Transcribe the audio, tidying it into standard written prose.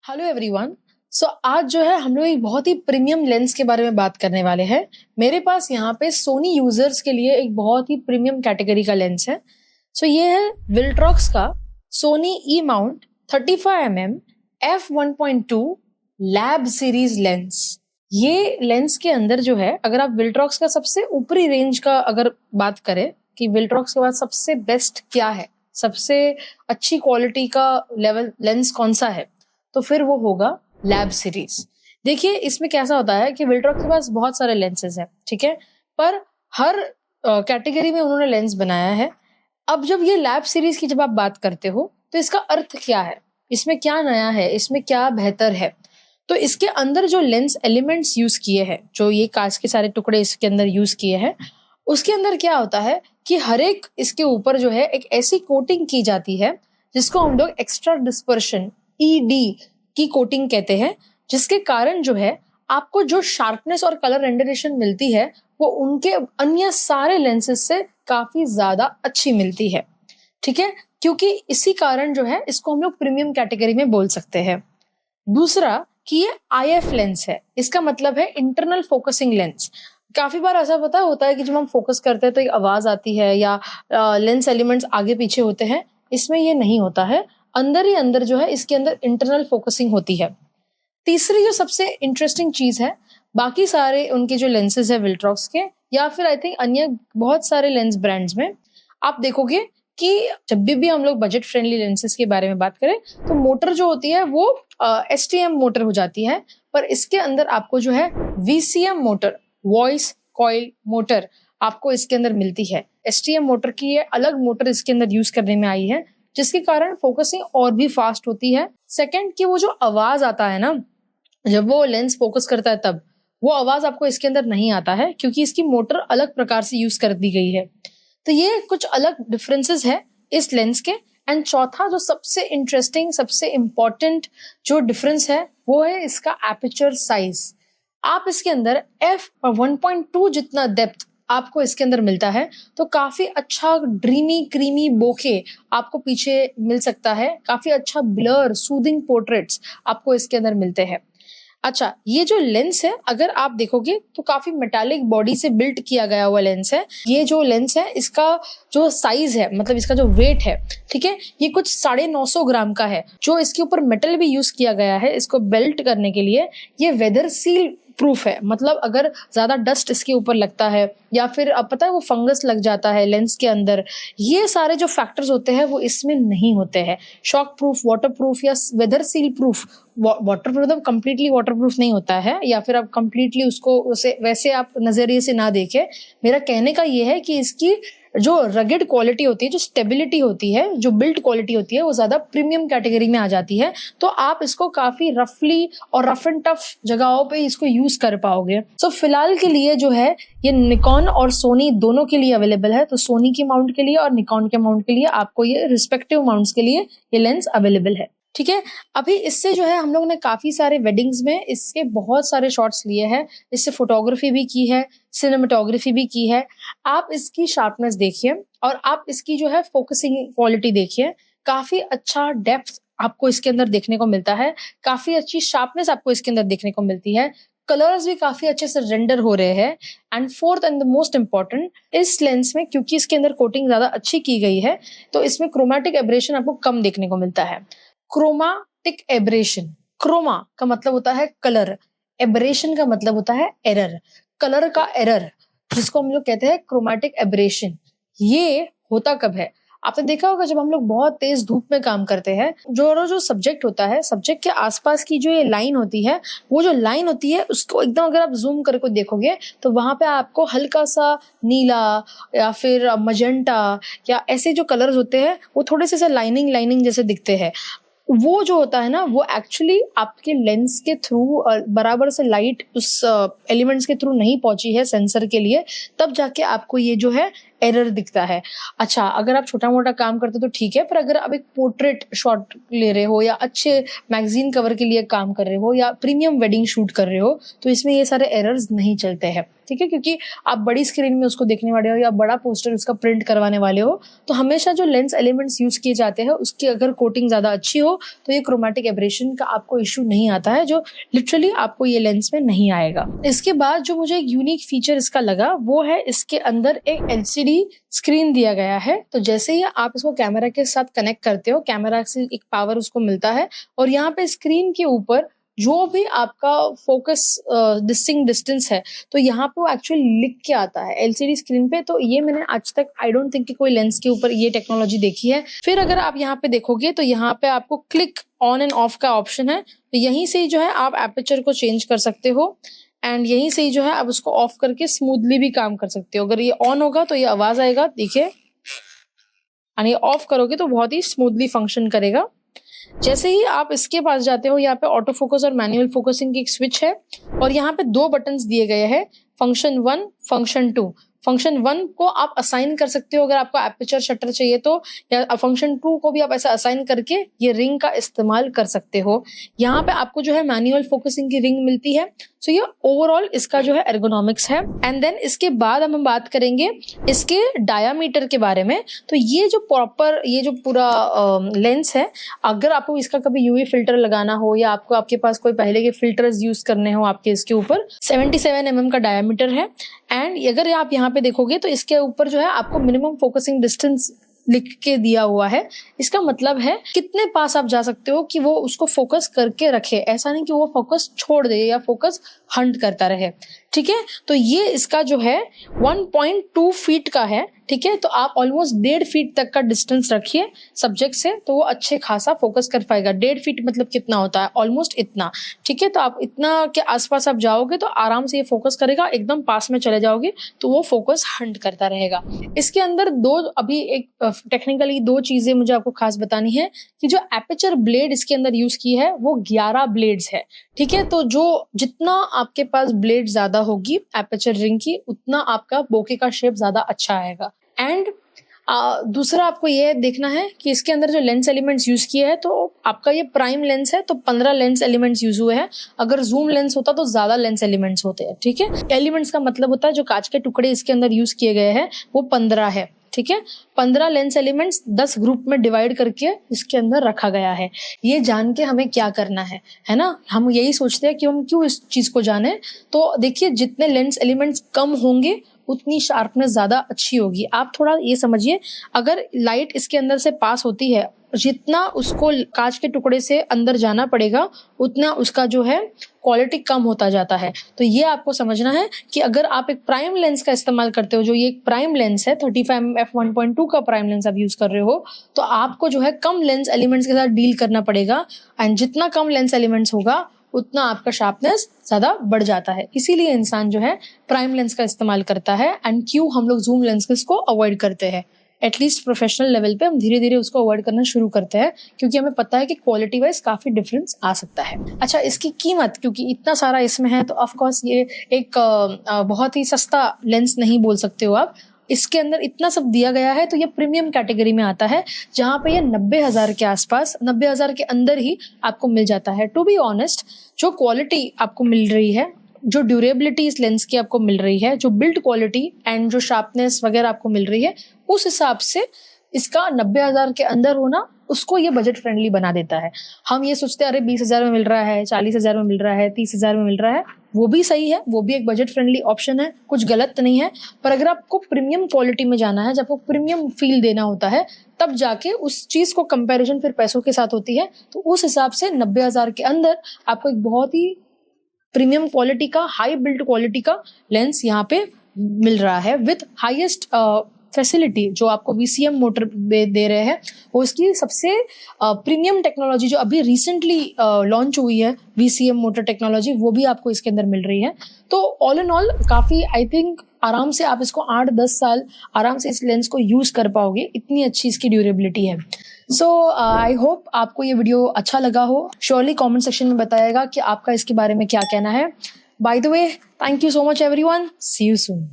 Hello everyone. आज जो है हम लोग एक बहुत ही प्रीमियम लेंस के बारे में बात करने वाले हैं। मेरे पास यहाँ पे सोनी यूजर्स के लिए एक बहुत ही प्रीमियम कैटेगरी का लेंस है। ये है विल्ट्रॉक्स का Sony E mount 35mm f1.2 lab series lens. ये लेंस के अंदर जो है, अगर आप विल्ट्रॉक्स का सबसे ऊपरी रेंज का अगर बात करें कि विल्ट्रॉक्स के बाद सबसे बेस्ट क्या है, सबसे अच्छी क्वालिटी का लेवल लेंस कौन सा है, तो फिर वो होगा लैब सीरीज। देखिए इसमें कैसा होता है कि विल्ट्रॉक्स के पास बहुत सारे लेंसेज हैं, ठीक है, पर हर कैटेगरी में उन्होंने लेंस बनाया है। अब जब ये लैब सीरीज की जब आप बात करते हो तो इसका अर्थ क्या है, इसमें क्या नया है, इसमें क्या बेहतर है। तो इसके अंदर जो लेंस एलिमेंट्स यूज किए हैं, जो ये कांच के सारे टुकड़े इसके अंदर यूज किए हैं, उसके अंदर क्या होता है कि हर एक इसके ऊपर जो है एक ऐसी कोटिंग की जाती है जिसको हम लोग एक्स्ट्रा डिस्पर्शन ईडी की कोटिंग कहते हैं, जिसके कारण जो है आपको जो शार्पनेस और कलर रेंडरेशन मिलती है वो उनके अन्य सारे लेंसेज से काफी ज्यादा अच्छी मिलती है, ठीक है, क्योंकि इसी कारण जो है इसको हम लोग प्रीमियम कैटेगरी में बोल सकते हैं। दूसरा कि ये IF लेंस है, इसका मतलब है इंटरनल फोकसिंग लेंस। काफी बार ऐसा पता होता है कि जब हम फोकस करते हैं तो एक आवाज आती है या लेंस एलिमेंट्स आगे पीछे होते हैं, इसमें ये नहीं होता है, अंदर ही अंदर जो है इसके अंदर इंटरनल फोकसिंग होती है। तीसरी जो सबसे इंटरेस्टिंग चीज है, बाकी सारे उनके जो लेंसेज है विल्ट्रॉक्स के या फिर आई थिंक अन्य बहुत सारे लेंस ब्रांड्स में आप देखोगे कि जब भी हम लोग बजट फ्रेंडली लेंसेज के बारे में बात करें तो मोटर जो होती है वो STM मोटर हो जाती है, पर इसके अंदर आपको जो है VCM motor, voice coil motor आपको इसके अंदर मिलती है। STM मोटर की ये अलग मोटर इसके अंदर यूज करने में आई है, जिसके कारण फोकसिंग और भी फास्ट होती है। सेकंड कि वो जो आवाज आता है ना जब वो लेंस फोकस करता है, तब वो आवाज आपको इसके अंदर नहीं आता है क्योंकि इसकी मोटर अलग प्रकार से यूज कर दी गई है। तो ये कुछ अलग डिफरेंसेस है इस लेंस के। एंड चौथा जो सबसे इंटरेस्टिंग, सबसे इंपॉर्टेंट जो डिफरेंस है वो है इसका एपर्चर साइज। आप इसके अंदर f1.2 जितना डेप्थ आपको इसके अंदर मिलता है, तो काफी अच्छा ड्रीमी क्रीमी बोके आपको पीछे मिल सकता है, काफी अच्छा ब्लर सूदिंग पोर्ट्रेट्स आपको इसके अंदर मिलते हैं। अच्छा, ये जो लेंस है अगर आप देखोगे तो काफी मेटालिक बॉडी से बिल्ट किया गया हुआ लेंस है। ये जो लेंस है इसका जो साइज है, मतलब इसका जो वेट है, ठीक है, ये कुछ 950 ग्राम का है। जो इसके ऊपर मेटल भी यूज किया गया है इसको बेल्ट करने के लिए, ये वेदर सील प्रूफ है। मतलब अगर ज्यादा डस्ट इसके ऊपर लगता है या फिर अब पता है वो फंगस लग जाता है लेंस के अंदर, ये सारे जो फैक्टर्स होते हैं वो इसमें नहीं होते हैं। शॉक प्रूफ, वाटर प्रूफ या weather seal proof, water proof मतलब कंप्लीटली वाटर प्रूफ नहीं होता है, या फिर आप कंप्लीटली उसको उसे वैसे आप नजरिए से ना देखें। मेरा कहने का ये है कि इसकी जो रगेड क्वालिटी होती है, जो स्टेबिलिटी होती है, जो बिल्ड क्वालिटी होती है, वो ज्यादा प्रीमियम कैटेगरी में आ जाती है। तो आप इसको काफी रफली और रफ एंड टफ जगहों पे इसको यूज कर पाओगे। फिलहाल के लिए जो है ये निकॉन और सोनी दोनों के लिए अवेलेबल है। तो सोनी के माउंट के लिए और निकॉन के माउंट के लिए आपको ये रिस्पेक्टिव माउंट्स के लिए ये लेंस अवेलेबल है, ठीक है। अभी इससे जो है हम लोग ने काफी सारे वेडिंग्स में इसके बहुत सारे शॉट्स लिए हैं, इससे फोटोग्राफी भी की है, सिनेमेटोग्राफी भी की है। आप इसकी शार्पनेस देखिए और आप इसकी जो है फोकसिंग क्वालिटी देखिए, काफी अच्छा डेप्थ आपको इसके अंदर देखने को मिलता है, काफी अच्छी शार्पनेस आपको इसके अंदर देखने को मिलती है, कलर्स भी काफी अच्छे से रेंडर हो रहे हैं। And fourth and the most important, इस लेंस में क्योंकि इसके अंदर कोटिंग ज्यादा अच्छी की गई है तो इसमें क्रोमैटिक एब्रेशन आपको कम देखने को मिलता है। क्रोमाटिक एब्रेशन, क्रोमा का मतलब होता है कलर, एब्रेशन का मतलब होता है एरर, कलर का एरर, जिसको हम लोग कहते हैं क्रोमैटिक एब्रेशन। ये होता कब है, आपने देखा होगा जब हम लोग बहुत तेज धूप में काम करते हैं, जो सब्जेक्ट होता है, सब्जेक्ट के आसपास की जो ये लाइन होती है, वो जो लाइन होती है उसको एकदम अगर आप जूम करके देखोगे तो वहां पे आपको हल्का सा नीला या फिर मजेंटा या ऐसे जो कलर्स होते हैं वो थोड़े से लाइनिंग जैसे दिखते हैं। वो जो होता है ना वो एक्चुअली आपके लेंस के थ्रू बराबर से लाइट उस एलिमेंट्स के थ्रू नहीं पहुंची है सेंसर के लिए, तब जाके आपको ये जो है एरर दिखता है। अच्छा, अगर आप छोटा मोटा काम करते हो तो ठीक है, पर अगर आप एक पोर्ट्रेट शॉट ले रहे हो या अच्छे मैगजीन कवर के लिए काम कर रहे हो या प्रीमियम वेडिंग शूट कर रहे हो तो इसमें ये सारे एरर्स नहीं चलते हैं, ठीक है, क्योंकि आप बड़ी स्क्रीन में उसको देखने वाले हो या बड़ा पोस्टर उसका प्रिंट करवाने वाले हो। तो हमेशा जो लेंस एलिमेंट्स यूज किए जाते हैं उसकी अगर कोटिंग ज्यादा अच्छी हो तो ये क्रोमैटिक एब्रेशन का आपको इश्यू नहीं आता है, जो लिटरली आपको ये लेंस में नहीं आएगा। इसके बाद जो मुझे एक यूनिक फीचर इसका लगा वो है इसके अंदर एक LCD स्क्रीन दिया गया है। तो जैसे ही आप इसको कैमरा के साथ कनेक्ट करते हो, कैमरा से एक पावर उसको मिलता है और यहाँ पे स्क्रीन के ऊपर जो भी आपका फोकस डिस्टिंग डिस्टेंस है तो यहाँ पे वो एक्चुअली लिख के आता है LCD स्क्रीन पे। तो ये मैंने आज तक आई डोंट थिंक कि कोई लेंस के ऊपर ये टेक्नोलॉजी देखी है। फिर अगर आप यहाँ पे देखोगे तो यहाँ पे आपको क्लिक ऑन एंड ऑफ का ऑप्शन है, तो यहीं से जो है आप एपर्चर को चेंज कर सकते हो एंड यहीं से ही जो है आप उसको ऑफ करके स्मूथली भी काम कर सकते हो। अगर ये ऑन होगा तो ये आवाज आएगा, देखिए, और ये ऑफ करोगे तो बहुत ही स्मूथली फंक्शन करेगा। जैसे ही आप इसके पास जाते हो, यहाँ पे ऑटो फोकस और मैनुअल फोकसिंग की एक स्विच है और यहाँ पे 2 बटन्स दिए गए हैं, फंक्शन 1, फंक्शन 2। फंक्शन 1 को आप असाइन कर सकते हो अगर आपको एपर्चर शटर चाहिए तो, या फंक्शन 2 को भी आप ऐसा असाइन करके ये रिंग का इस्तेमाल कर सकते हो। यहाँ पे आपको जो है मैनुअल फोकसिंग की रिंग मिलती है। सो ये ओवरऑल इसका जो है एर्गोनॉमिक्स है। एंड देन इसके बाद हम बात करेंगे इसके डायामीटर के बारे में। तो ये जो प्रॉपर ये जो पूरा लेंस है, अगर आपको इसका कभी यूवी फिल्टर लगाना हो या आपको आपके पास कोई पहले के फिल्टर्स यूज करने हो आपके इसके ऊपर, 77 mm का डायामीटर है। एंड अगर आप यहाँ पे देखोगे तो इसके ऊपर जो है आपको मिनिमम फोकसिंग डिस्टेंस लिख के दिया हुआ है। इसका मतलब है कितने पास आप जा सकते हो कि वो उसको फोकस करके रखे, ऐसा नहीं कि वो फोकस छोड़ दे या फोकस हंट करता रहे, ठीक है। तो ये इसका जो है 1.2 फीट का है, ठीक है। तो आप ऑलमोस्ट 1.5 फीट तक का डिस्टेंस रखिए सब्जेक्ट से तो वो अच्छे खासा फोकस कर पाएगा। 1.5 फीट मतलब कितना होता है, ऑलमोस्ट इतना, ठीक है। तो आप इतना के आसपास आप जाओगे तो आराम से ये फोकस करेगा, एकदम पास में चले जाओगे तो वो फोकस हंट करता रहेगा। इसके अंदर अभी एक टेक्निकली 2 चीजें मुझे आपको खास बतानी है कि जो एपर्चर ब्लेड इसके अंदर यूज की है वो 11 ब्लेड्स है, ठीक है। तो जो जितना आपके पास ब्लेड ज्यादा होगी एपर्चर रिंग की, उतना आपका बोके का शेप ज्यादा अच्छा आएगा। एंड दूसरा आपको ये देखना है कि इसके अंदर जो लेंस एलिमेंट्स यूज किए हैं, तो आपका ये प्राइम लेंस है तो 15 लेंस एलिमेंट्स यूज हुए हैं। अगर जूम लेंस होता तो ज्यादा लेंस एलिमेंट्स होते हैं, ठीक है। एलिमेंट्स का मतलब होता है जो कांच के टुकड़े इसके अंदर यूज किए गए हैं वो 15 है, ठीक है। 15 लेंस एलिमेंट्स 10 ग्रुप में डिवाइड करके इसके अंदर रखा गया है। ये जान के हमें क्या करना है ना, हम यही सोचते हैं कि हम क्यों इस चीज को जाने। तो देखिए, जितने लेंस एलिमेंट्स कम होंगे उतनी शार्पनेस ज्यादा अच्छी होगी। आप थोड़ा ये समझिए, अगर लाइट इसके अंदर से पास होती है, जितना उसको कांच के टुकड़े से अंदर जाना पड़ेगा उतना उसका जो है क्वालिटी कम होता जाता है। तो ये आपको समझना है कि अगर आप एक प्राइम लेंस का इस्तेमाल करते हो, जो ये एक प्राइम लेंस है 35 f1.2 का प्राइम लेंस आप यूज कर रहे हो, तो आपको जो है कम लेंस एलिमेंट्स के साथ डील करना पड़ेगा। एंड जितना कम लेंस एलिमेंट्स होगा उतना आपका शार्पनेस ज्यादा बढ़ जाता है। इसीलिए इंसान जो है प्राइम लेंस का इस्तेमाल करता है। एंड क्यों हम लोग जूम लेंस को अवॉइड करते हैं, एटलीस्ट प्रोफेशनल लेवल पे हम धीरे धीरे उसको अवॉइड करना शुरू करते हैं, क्योंकि हमें पता है कि क्वालिटी वाइज काफी डिफरेंस आ सकता है। अच्छा, इसकी कीमत, क्योंकि इतना सारा इसमें है तो ऑफ कोर्स ये एक बहुत ही सस्ता लेंस नहीं बोल सकते हो आप। इसके अंदर इतना सब दिया गया है तो ये प्रीमियम कैटेगरी में आता है, जहां पे ये 90,000 के आसपास, 90,000 के अंदर ही आपको मिल जाता है। टू बी ऑनेस्ट, जो क्वालिटी आपको मिल रही है, जो ड्यूरेबिलिटी इस लेंस की आपको मिल रही है, जो बिल्ड क्वालिटी एंड जो शार्पनेस वगैरह आपको मिल रही है, उस हिसाब से इसका 90,000 के अंदर होना उसको ये बजट फ्रेंडली बना देता है। हम ये सोचते हैं अरे 20,000 में मिल रहा है, 40,000 में मिल रहा है, 30,000 में मिल रहा है, वो भी सही है, वो भी एक बजट फ्रेंडली ऑप्शन है, कुछ गलत नहीं है। पर अगर आपको प्रीमियम क्वालिटी में जाना है, जब आपको प्रीमियम फील देना होता है, तब जाके उस चीज को कंपैरिजन फिर पैसों के साथ होती है। तो उस हिसाब से 90,000 के अंदर आपको एक बहुत ही प्रीमियम क्वालिटी का, हाई बिल्ड क्वालिटी का लेंस यहाँ पे मिल रहा है विथ हाईएस्ट फैसिलिटी। जो आपको VCM मोटर दे रहे हैं वो इसकी सबसे प्रीमियम टेक्नोलॉजी जो अभी रिसेंटली लॉन्च हुई है, VCM मोटर टेक्नोलॉजी, वो भी आपको इसके अंदर मिल रही है। तो ऑल इन ऑल काफी, आई थिंक आराम से आप इसको 8-10 साल आराम से इस लेंस को यूज कर पाओगे, इतनी अच्छी इसकी ड्यूरेबिलिटी है। सो आई होप आपको ये वीडियो अच्छा लगा हो। श्योरली कमेंट सेक्शन में बताइएगा कि आपका इसके बारे में क्या कहना है। By the way, thank you so much everyone, see you soon.